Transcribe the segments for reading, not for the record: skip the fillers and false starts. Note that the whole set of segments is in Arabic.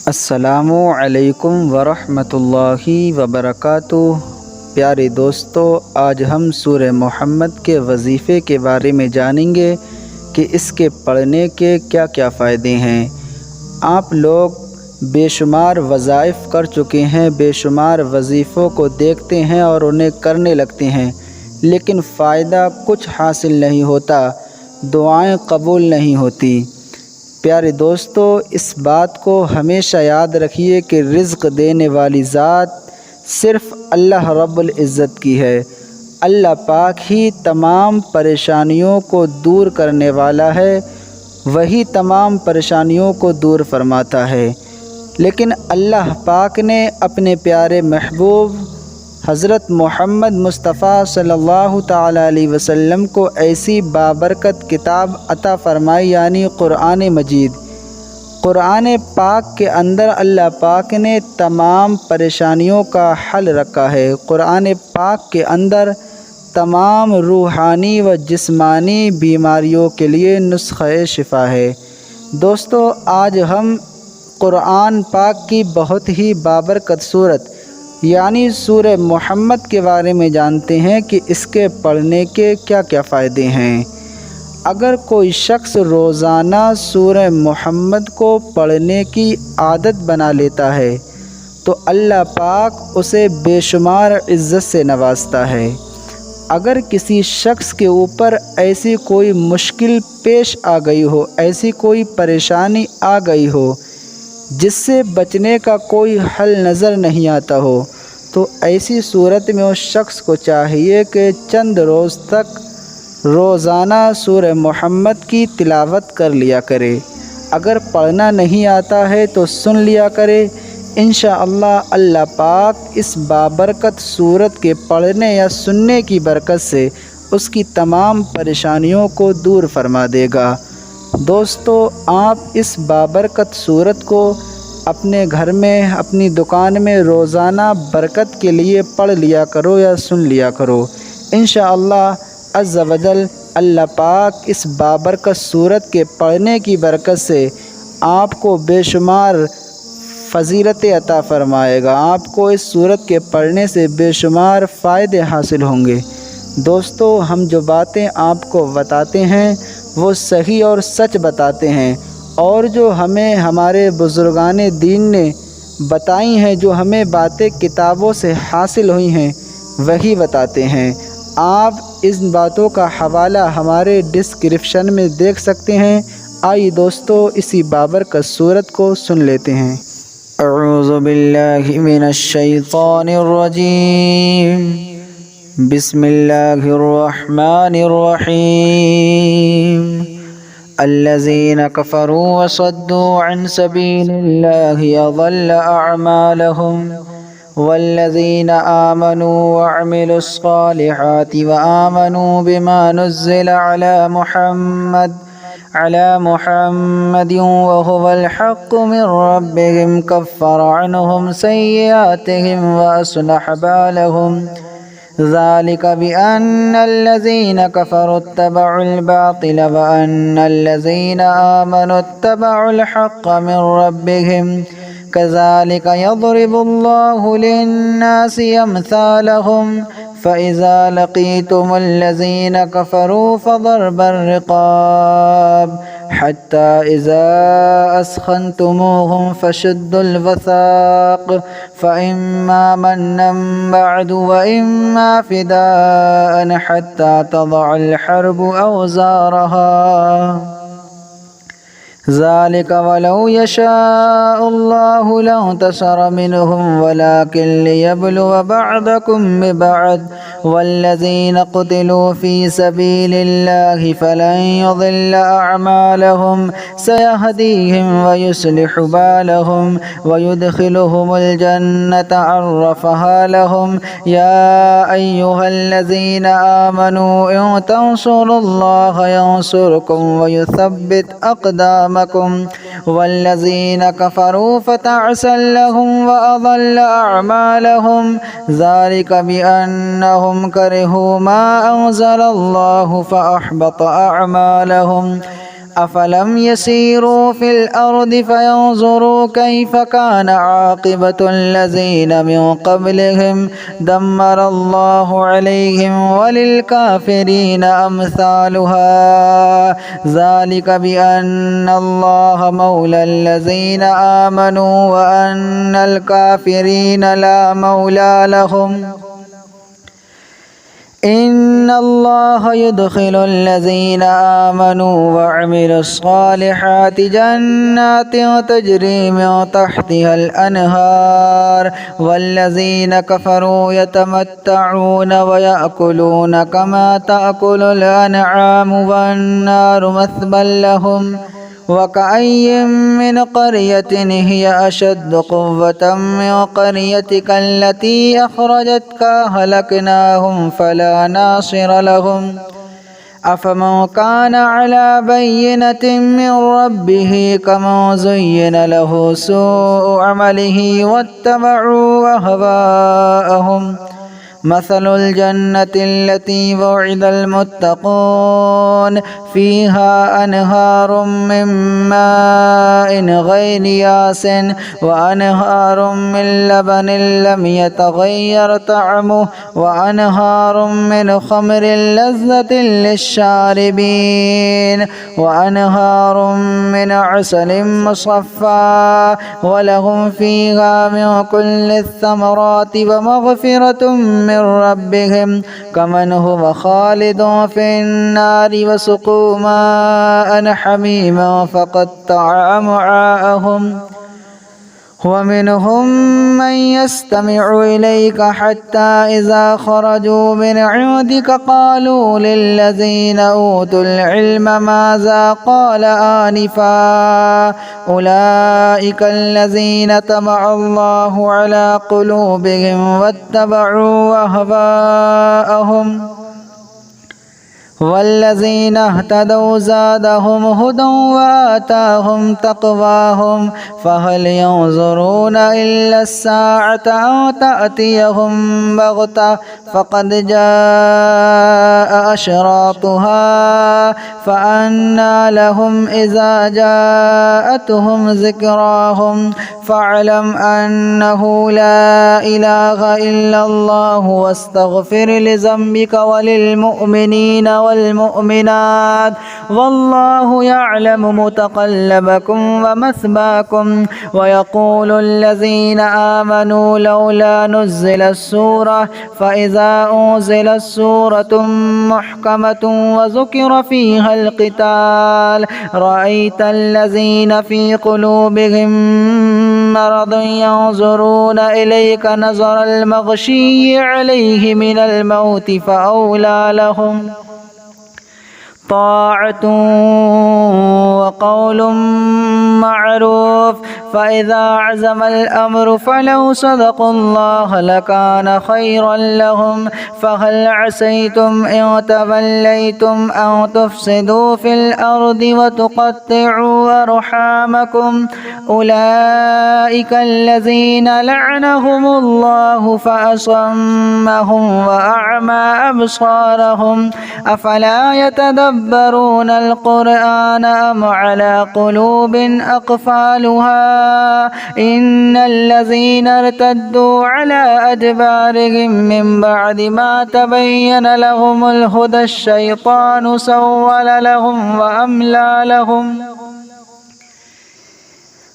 السلام علیکم ورحمۃ اللہ وبرکاتہ۔ پیارے دوستو، آج ہم سورہ محمد کے وظیفے کے بارے میں جانیں گے کہ اس کے پڑھنے کے کیا کیا فائدے ہیں۔ آپ لوگ بے شمار وظائف کر چکے ہیں، بے شمار وظیفوں کو دیکھتے ہیں اور انہیں کرنے لگتے ہیں، لیکن فائدہ کچھ حاصل نہیں ہوتا، دعائیں قبول نہیں ہوتی۔ پیارے دوستو، اس بات کو ہمیشہ یاد رکھیے کہ رزق دینے والی ذات صرف اللہ رب العزت کی ہے۔ اللہ پاک ہی تمام پریشانیوں کو دور کرنے والا ہے، وہی تمام پریشانیوں کو دور فرماتا ہے۔ لیکن اللہ پاک نے اپنے پیارے محبوب حضرت محمد مصطفیٰ صلی اللہ تعالیٰ علیہ وسلم کو ایسی بابرکت کتاب عطا فرمائی، یعنی قرآن مجید۔ قرآن پاک کے اندر اللہ پاک نے تمام پریشانیوں کا حل رکھا ہے۔ قرآن پاک کے اندر تمام روحانی و جسمانی بیماریوں کے لیے نسخہ شفا ہے۔ دوستو، آج ہم قرآن پاک کی بہت ہی بابرکت صورت یعنی سورہ محمد کے بارے میں جانتے ہیں کہ اس کے پڑھنے کے کیا کیا فائدے ہیں۔ اگر کوئی شخص روزانہ سورہ محمد کو پڑھنے کی عادت بنا لیتا ہے تو اللہ پاک اسے بے شمار عزت سے نوازتا ہے۔ اگر کسی شخص کے اوپر ایسی کوئی مشکل پیش آ گئی ہو، ایسی کوئی پریشانی آ گئی ہو جس سے بچنے کا کوئی حل نظر نہیں آتا ہو، تو ایسی صورت میں اس شخص کو چاہیے کہ چند روز تک روزانہ سورہ محمد کی تلاوت کر لیا کرے۔ اگر پڑھنا نہیں آتا ہے تو سن لیا کرے۔ انشاءاللہ اللہ پاک اس بابرکت سورت کے پڑھنے یا سننے کی برکت سے اس کی تمام پریشانیوں کو دور فرما دے گا۔ دوستو، آپ اس بابرکت سورت کو اپنے گھر میں، اپنی دکان میں روزانہ برکت کے لیے پڑھ لیا کرو یا سن لیا کرو۔ انشاءاللہ عز و جل اللہ پاک اس بابرکت سورت کے پڑھنے کی برکت سے آپ کو بے شمار فضیلتیں عطا فرمائے گا۔ آپ کو اس سورت کے پڑھنے سے بے شمار فائدے حاصل ہوں گے۔ دوستو، ہم جو باتیں آپ کو بتاتے ہیں وہ صحیح اور سچ بتاتے ہیں، اور جو ہمیں ہمارے بزرگان دین نے بتائی ہیں، جو ہمیں باتیں کتابوں سے حاصل ہوئی ہیں، وہی بتاتے ہیں۔ آپ ان باتوں کا حوالہ ہمارے ڈسکرپشن میں دیکھ سکتے ہیں۔ آئیے دوستو، اسی بابرکت سورت کو سن لیتے ہیں۔ اعوذ باللہ من الشیطان الرجیم، بسم اللہ الرحمن الرحیم۔ الذین کفروا وصدوا عن سبیل اللہ اضل اعمالهم، والذین آمنوا وعملوا الصالحات وآمنوا بما نزل على محمد وهو الحق من ربهم كفر عنهم سيئاتهم وأصلح بالهم، ذلك بأن الذين كفروا اتبعوا الباطل وأن الذين آمنوا اتبعوا الحق من ربهم، كذلك يضرب الله للناس أمثالهم، فإذا لقيتم الذين كفروا فضرب الرقاب حتى إذا أثخنتموهم فشدوا الوثاق، فإما منا بعد وإما فداء حتى تضع الحرب أوزارها، ذلك ولو يشاء الله لانتصر منهم ولكن ليبلو بعضكم ببعض، والذين قتلوا في سبيل الله فلن يضل أعمالهم، سيهديهم ويصلح بالهم ويدخلهم الجنة عرفها لهم، يا أيها الذين آمنوا إن تنصروا الله ينصركم ويثبت أقدامكم، والذين كفروا فتعسا لهم وأضل أعمالهم، ذلك بأنهم كرهوا ما أنزل الله فأحبط أعمالهم، أفلم يسيروا في الأرض فينظروا كيف كان عاقبة الذين من قبلهم دمر الله عليهم وللكافرين أمثالها ذلك بأن الله مولى الذين آمنوا وأن الكافرين لا مولى لهم إن الله يدخل الذين آمنوا وعملوا الصالحات جنات تجري من تحتها الأنهار والذين كفروا يتمتعون ويأكلون كما تأكل الأنعام والنار مثوى لهم وكأي من قرية هي أشد قوة من قريتك التي أخرجتك أهلكناهم فلا ناصر لهم أفمن كان على بينة من ربه كمن زين له سوء عمله واتبعوا أهواءهم مثل الجنة التي وعد المتقون فيها أنهار من ماء غير ياس وأنهار من لبن لم يتغير طعمه وأنهار من خمر لذة للشاربين وأنهار من عسل مصفى ولهم فيها من كل الثمرات ومغفرة من ربهم كمن هو خالد في النار وسقوا ماء حميما فقطع أمعاءهم ومنهم من يستمع إليك حتى إذا خرجوا من عندك قالوا للذين أوتوا العلم ماذا قال آنفا أولئك الذين طبع الله على قلوبهم واتبعوا أهواءهم والذين اهتدوا زادهم هدى وآتاهم تقواهم فهل ينظرون إلا الساعة أو تأتيهم بغتة فقد جاء أشراطها فأنى لهم إذا جاءتهم ذكراهم فاعلم أنه لا إله إلا الله واستغفر لذنبك وللمؤمنين والمؤمنات والله يعلم متقلبكم ومثواكم ويقول الذين آمنوا لولا نزل السورة فإذا أنزلت سورة محكمة وذكر فيها القتال رأيت الذين في قلوبهم مرض ينظرون إليك نظر المغشي عليه من الموت فأولى لهم طاعة وقول معروف فإذا عزم الأمر فلو صدقوا الله لكان خيرا لهم فهل عسيتم إن توليتم أن تفسدوا في الأرض وتقطعوا أرحامكم أولئك الذين لعنهم الله فأصمهم وأعمى أبصارهم أفلا يتدبرون القرآن أم على قلوب أقفالها إن الذين ارتدوا على أدبارهم من بعد ما تبين لهم الهدى الشيطان سول لهم وأملى لهم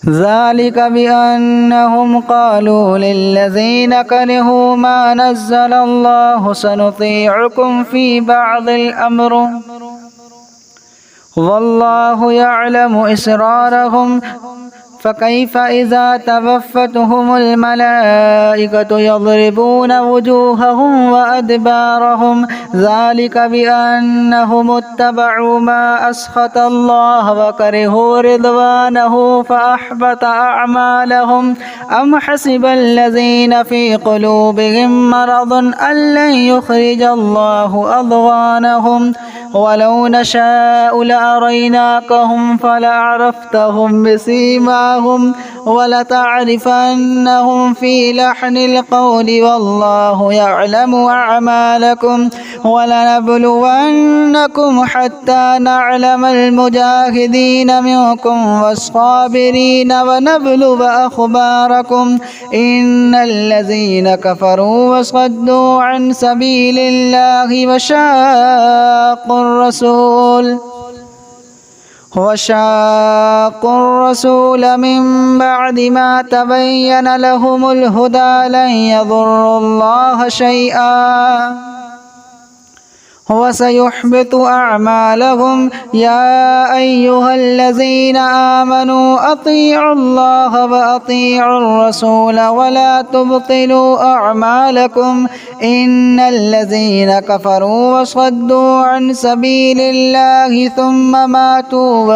ذلك بأنهم قالوا للذين كرهوا ما نزل الله سنطيعكم في بعض الأمر والله يعلم إسرارهم فكيف إذا توفتهم الملائكة يضربون وجوههم وأدبارهم ذلك بأنهم اتبعوا ما أسخط الله وكرهوا رضوانه فأحبط أعمالهم أم حسب الذين في قلوبهم مرض أن لن يخرج الله أضغانهم ولو نشاء لأريناكهم فلعرفتهم بسيماهم ولتعرفنهم في لحن القول والله يعلم أعمالكم ولنبلونكم حتى نعلم المجاهدين منكم والصابرين ونبلو أخباركم إن الذين كفروا وصدوا عن سبيل الله وشاقوا الرسول من بعد ما تبين لهم الهدى لن يضروا الله شيئا وسيحبط أعمالهم يا أيها الذين آمنوا أطيعوا الله وأطيعوا الرسول ولا تبطلوا أعمالكم إن الذين كفروا وصدوا عن سبيل الله ثم ماتوا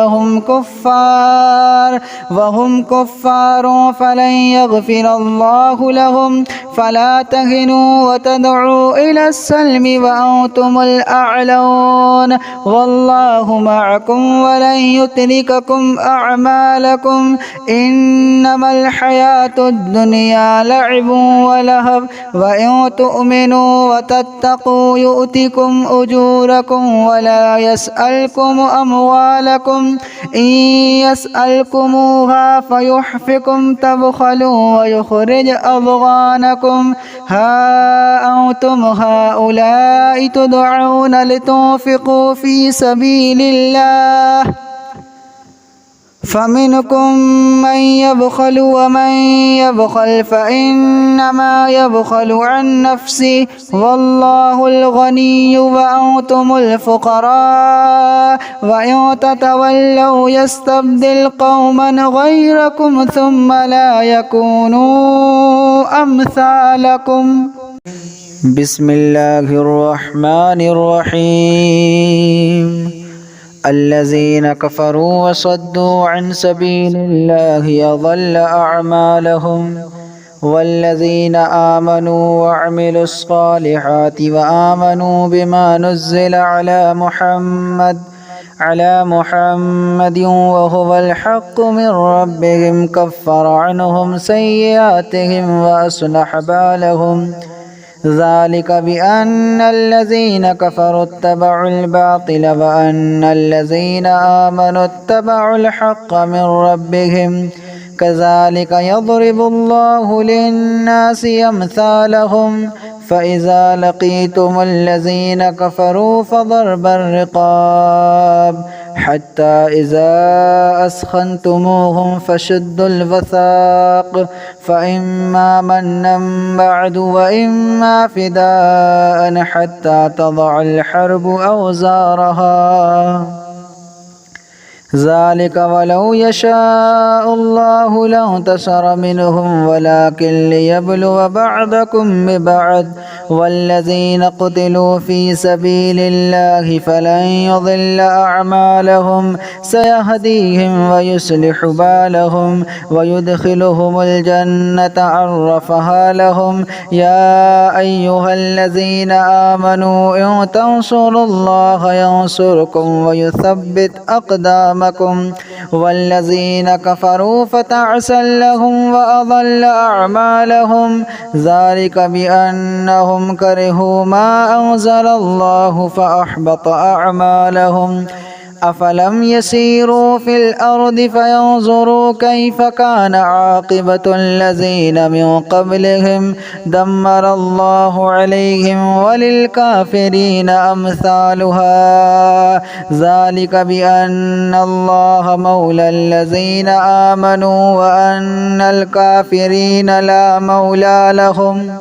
وهم كفار فلن يغفر الله لهم فلا تهنوا وتدعوا إلى السلم وأنتم الأعلون والله معكم ولن يترككم أعمالكم إنما الحياة الدنيا لعب ولهو وإن تؤمنوا وتتقوا يؤتكم أجوركم ولا يسألكم أموالكم إن يسألكموها فيحفكم تبخلوا ويخرج أضغانكم ها أنتم هؤلاء تدعون لتنفقوا في سبيل الله فمنكم من يبخل ومن يبخل فإنما يبخل عن نفسه والله الغني وأنتم الفقراء وإن تتولوا يستبدل قوما غيركم ثم لا يكونوا أمثالكم بسم الله الرحمن الرحيم الذين كفروا وصدوا عن سبيل الله أضل أعمالهم والذين آمنوا وعملوا الصالحات وآمنوا بما نزل على محمد وهو الحق من ربهم كفر عنهم سيئاتهم وأصلح بالهم ذلك بأن الذين كفروا اتبعوا الباطل وأن الذين آمنوا اتبعوا الحق من ربهم كذلك يضرب الله للناس أمثالهم فإذا لقيتم الذين كفروا فضرب الرقاب حتى إذا أثخنتموهم فشدوا الوثاق فإما منا بعد وإما فداء حتى تضع الحرب أوزارها ذلك ولو يشاء الله لانتصر منهم ولكن ليبلو بعضكم ببعض والذين قتلوا في سبيل الله فلن يضل أعمالهم سيهديهم ويصلح بالهم ويدخلهم الجنة عرفها لهم يا أيها الذين آمنوا إن تنصروا الله ينصركم ويثبت أقدامكم والذين كفروا فتعسا لهم وأضل أعمالهم ذلك بأنهم كرهوا ما أنزل الله فأحبط أعمالهم أفلم يسيروا في الأرض فينظروا كيف كان عاقبة الذين من قبلهم دمر الله عليهم وللكافرين أمثالها ذلك بأن الله مولى الذين آمنوا وأن الكافرين لا مولى لهم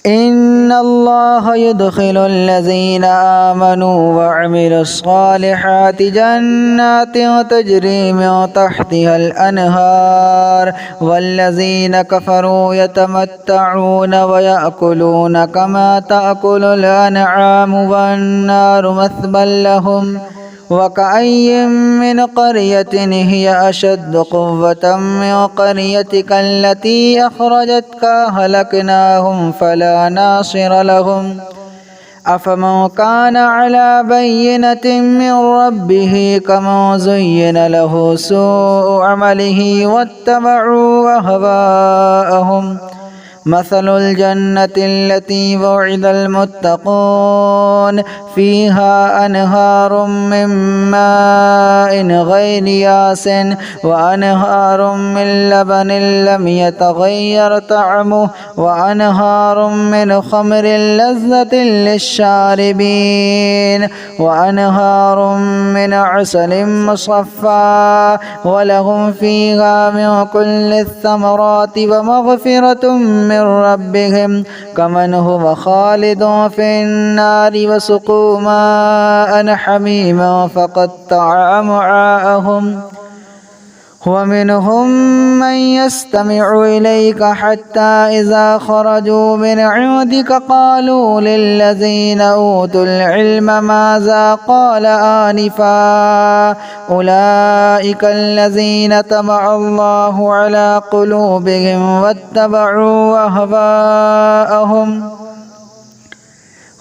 إن الله يدخل الذين آمنوا وعملوا الصالحات جنات تجري من تحتها الأنهار والذين كفروا يتمتعون ويأكلون كما تأكل الأنعام والنار مثوى لهم وكأي من قرية هي أشد قوة من قريتك التي أخرجتك أهلكناهم فلا ناصر لهم أفمن كان على بينة من ربه كمن زين له سوء عمله واتبعوا أهواءهم مثل الجنة التي وعد المتقون فيها أنهار من ماء غير ياس وأنهار من لبن لم يتغير طعمه وأنهار من خمر لذة للشاربين وأنهار من عسل مصفى ولهم فيها من كل الثمرات ومغفرة من ربهم كمن هو خالد في النار وسقوا ماء حميما فقطع أمعاءهم ومنهم من يستمع إليك حتى إذا خرجوا من عندك قالوا للذين أوتوا العلم ماذا قال آنفا أولئك الذين طبع الله على قلوبهم واتبعوا أهواءهم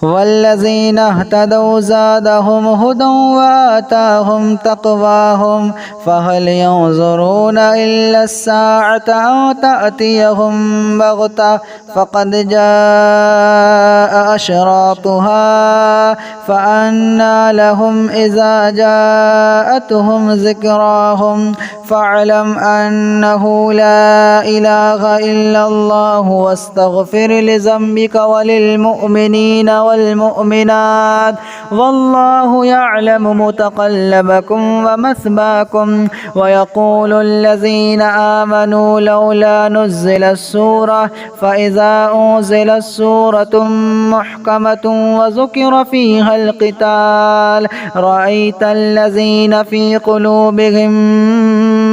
والذين اهتدوا زادهم هدى وآتاهم تقواهم فهل ينظرون إلا الساعة أو تأتيهم بغتة فقد جاء أشراطها فأنى لهم إذا جاءتهم ذكراهم فاعلم أنه لا إله إلا الله واستغفر لذنبك وللمؤمنين والمؤمنات والله يعلم متقلبكم ومثواكم ويقول الذين آمنوا لولا نزلت السورة فإذا أنزلت سورة محكمة وذكر فيها القتال رأيت الذين في قلوبهم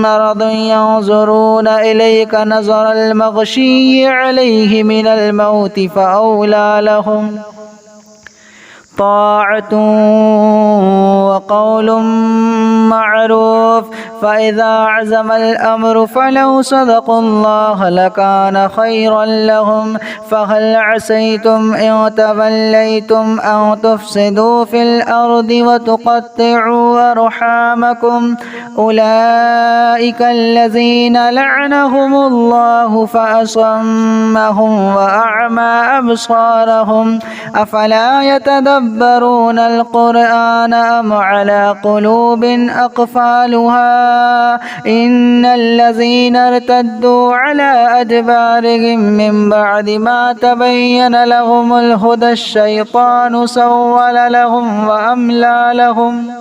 مرض ينظرون إليك نظر المغشي عليه من الموت فأولى لهم طاعة وقول معروف فإذا عزم الأمر فلو صدقوا الله لكان خيرا لهم فهل عسيتم إن توليتم أن تفسدوا في الأرض وتقطعوا أرحامكم أولئك الذين لعنهم الله فأصمهم وأعمى أبصارهم أفلا يتدبرون القرآن أم على قلوب أقفالها إن الذين ارتدوا على أدبارهم من بعد ما تبين لهم الهدى الشيطان سول لهم وأملى لهم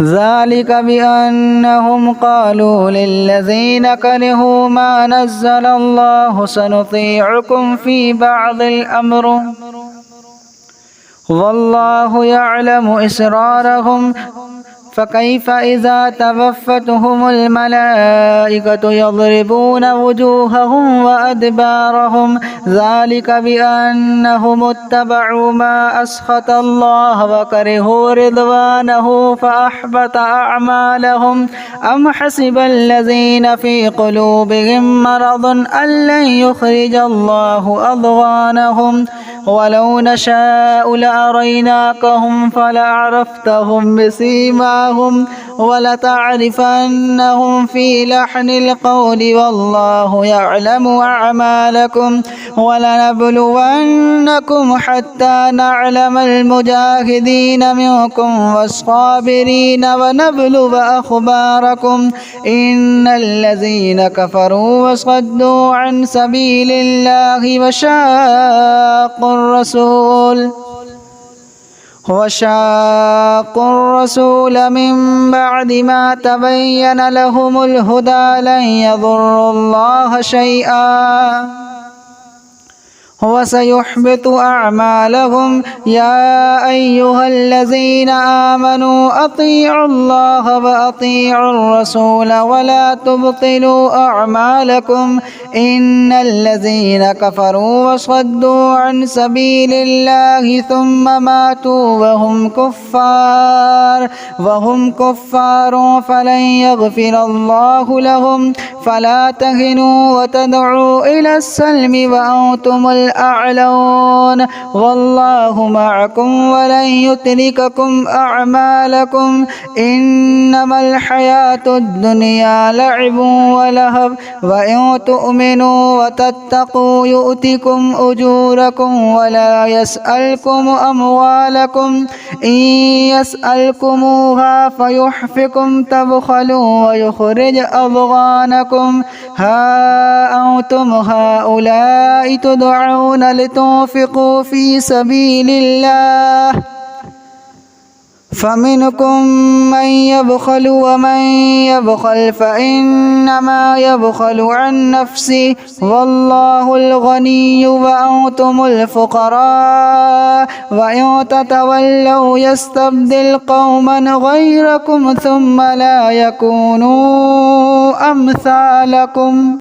ذلك بأنهم قالوا للذين كرهوا ما نزل الله سنطيعكم في بعض الأمر والله يعلم إسرارهم فكيف إذا توفتهم الملائكة يضربون وجوههم وأدبارهم ذلك بأنهم اتبعوا ما أسخط الله وكرهوا رضوانه فأحبط أعمالهم أم حسب الذين في قلوبهم مرض أن لن يخرج الله أضغانهم ولو نشاء لأريناكهم فلعرفتهم بسيماهم ولتعرفنهم في لحن القول والله يعلم أعمالكم ولنبلونكم حتى نعلم المجاهدين منكم والصابرين ونبلو أخباركم إن الذين كفروا وصدوا عن سبيل الله وشاقوا الرسول من بعد ما تبين لهم الهدى لن يضروا الله شيئا وسيحبط أعمالهم يا أيها الذين آمنوا أطيعوا الله وأطيعوا الرسول ولا تبطلوا أعمالكم إن الذين كفروا وصدوا عن سبيل الله ثم ماتوا وهم كفار فلن يغفر الله لهم فلا تهنوا وتدعوا إلى السلم وأنتم الأعلون والله معكم ولن يترككم أعمالكم إنما الحياة الدنيا لعب ولهو وإن تؤمنوا وتتقوا يؤتكم أجوركم ولا يسألكم أموالكم إن يسألكموها فيحفكم تبخلوا ويخرج أضغانكم ها أنتم هؤلاء تدعون لتنفقوا في سبيل الله فمنكم من يبخل ومن يبخل فإنما يبخل عن نفسه والله الغني وأنتم الفقراء وإن تتولوا يستبدل قوما غيركم ثم لا يكونوا أمثالكم